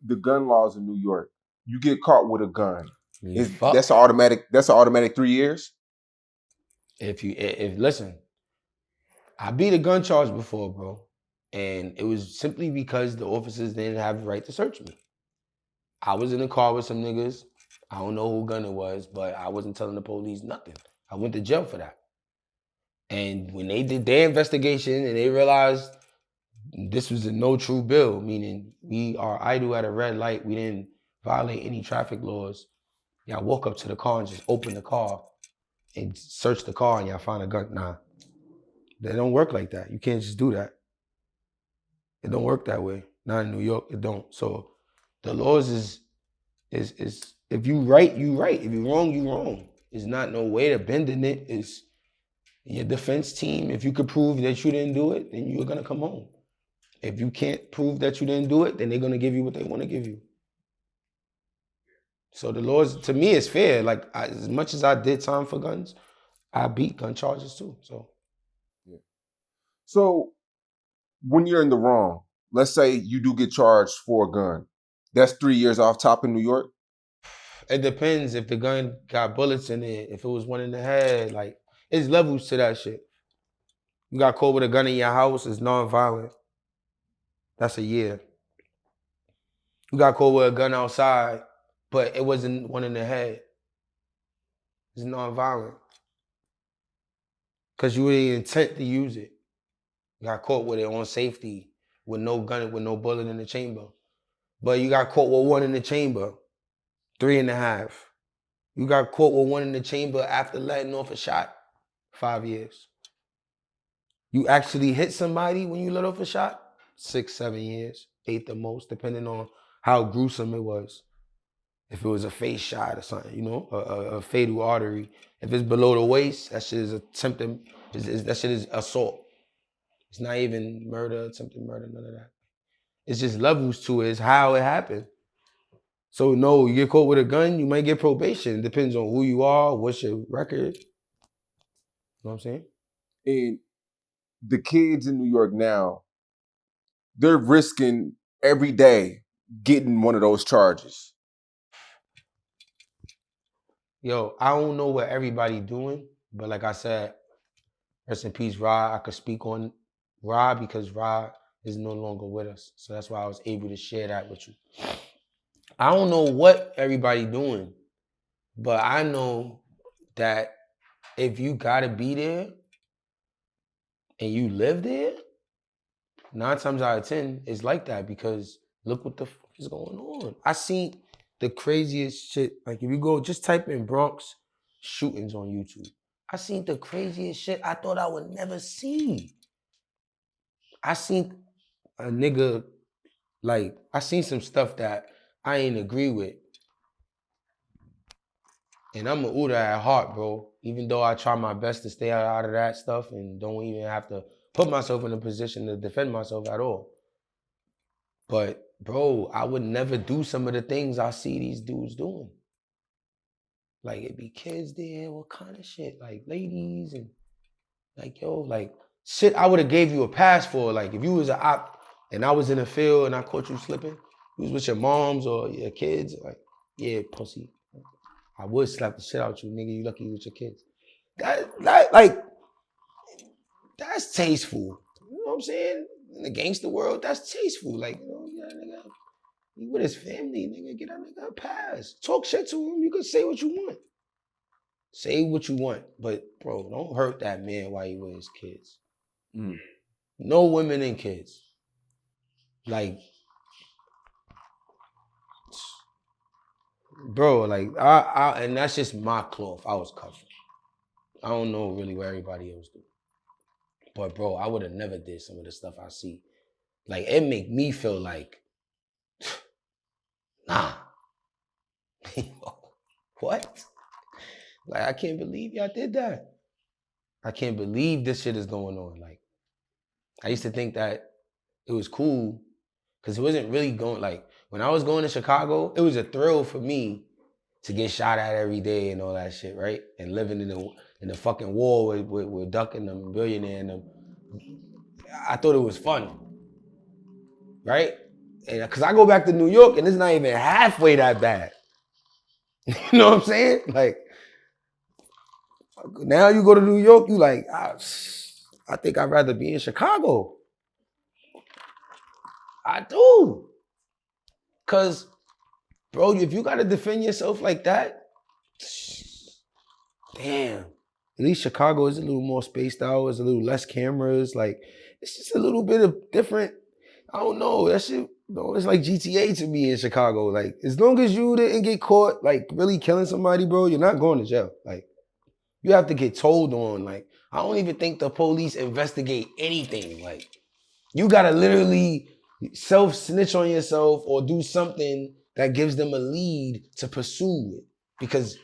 The gun laws in New York. You get caught with a gun. You fuck. That's an automatic 3 years? If listen, I beat a gun charge before, bro. And it was simply because the officers didn't have the right to search me. I was in a car with some niggas. I don't know who gun it was, but I wasn't telling the police nothing. I went to jail for that. And when they did their investigation and they realized this was a no true bill, meaning we are idle at a red light, we didn't violate any traffic laws. Y'all walk up to the car and just open the car and search the car and y'all find a gun. Nah, they don't work like that. You can't just do that. It don't work that way. Not in New York, it don't. So the laws is if you right, you right. If you wrong, you wrong. It's not no way to bending it. It's your defense team. If you could prove that you didn't do it, then you're gonna come home. If you can't prove that you didn't do it, then they're gonna give you what they want to give you. So the laws, to me, is fair. Like as much as I did time for guns, I beat gun charges too. So Yeah. So when you're in the wrong, let's say you do get charged for a gun, that's 3 years off top in New York? it depends if the gun got bullets in it. If it was one in the head, like it's levels to that shit. You got caught with a gun in your house, it's non-violent. That's a year. You got caught with a gun outside, but it wasn't one in the head. It's non-violent. Because you really intent to use it. You got caught with it on safety, with no gun, with no bullet in the chamber. But you got caught with one in the chamber, 3.5. You got caught with one in the chamber after letting off a shot, 5 years. You actually hit somebody when you let off a shot, 6, 7 years, 8 the most, depending on how gruesome it was. If it was a face shot or something, you know, a fatal artery. If it's below the waist, that shit is attempted, that shit is assault. It's not even murder, attempted murder, none of that. It's just levels to it. It's how it happened. So no, you get caught with a gun, you might get probation. It depends on who you are, what's your record. You know what I'm saying? And the kids in New York now, they're risking every day getting one of those charges. Yo, I don't know what everybody doing, but like I said, rest in peace, Rod. I could speak on Rod because Rod is no longer with us. So that's why I was able to share that with you. I don't know what everybody doing, but I know that if you gotta be there and you live there, 9 times out of 10, it's like that because look what the fuck is going on. I seen the craziest shit. Like if you go, just type in Bronx shootings on YouTube. I seen the craziest shit I thought I would never see. I seen a nigga, like, I seen some stuff that I ain't agree with. And I'm an Uda at heart, bro. Even though I try my best to stay out of that stuff and don't even have to put myself in a position to defend myself at all. But, bro, I would never do some of the things I see these dudes doing. Like, it be kids there, what kind of shit? Like, ladies and, like, yo, like, shit I would have gave you a pass for. Like, if you was an op and I was in the field and I caught you slipping, you was with your moms or your kids, like, yeah, pussy. I would slap the shit out you, nigga. You lucky you with your kids. Like, that's tasteful. You know what I'm saying? In the gangster world, that's tasteful. Like, you know, yeah, nigga, he with his family, nigga, get that nigga a pass. Talk shit to him. You can say what you want. Say what you want, but bro, don't hurt that man while he with his kids. Mm. No women and kids. Like, bro, like and that's just my cloth. I was covered. I don't know really what everybody else do. But bro, I would have never did some of the stuff I see. Like, it make me feel like, nah. What? Like, I can't believe y'all did that. I can't believe this shit is going on. Like, I used to think that it was cool because it wasn't really going, like, when I was going to Chicago, it was a thrill for me to get shot at every day and all that shit, right? And living in the fucking war with Duck and them, Billionaire and them. I thought it was fun, right? And because I go back to New York and it's not even halfway that bad. You know what I'm saying? Like, now you go to New York, you like, I think I'd rather be in Chicago. I do. Because, bro, if you got to defend yourself like that, damn. At least Chicago is a little more spaced out. It's a little less cameras. Like, it's just a little bit of different. I don't know. That shit, it's like GTA to me in Chicago. Like, as long as you didn't get caught, like, really killing somebody, bro, you're not going to jail. Like, you have to get told on. Like, I don't even think the police investigate anything. Like, you got to literally self-snitch on yourself or do something that gives them a lead to pursue it. Because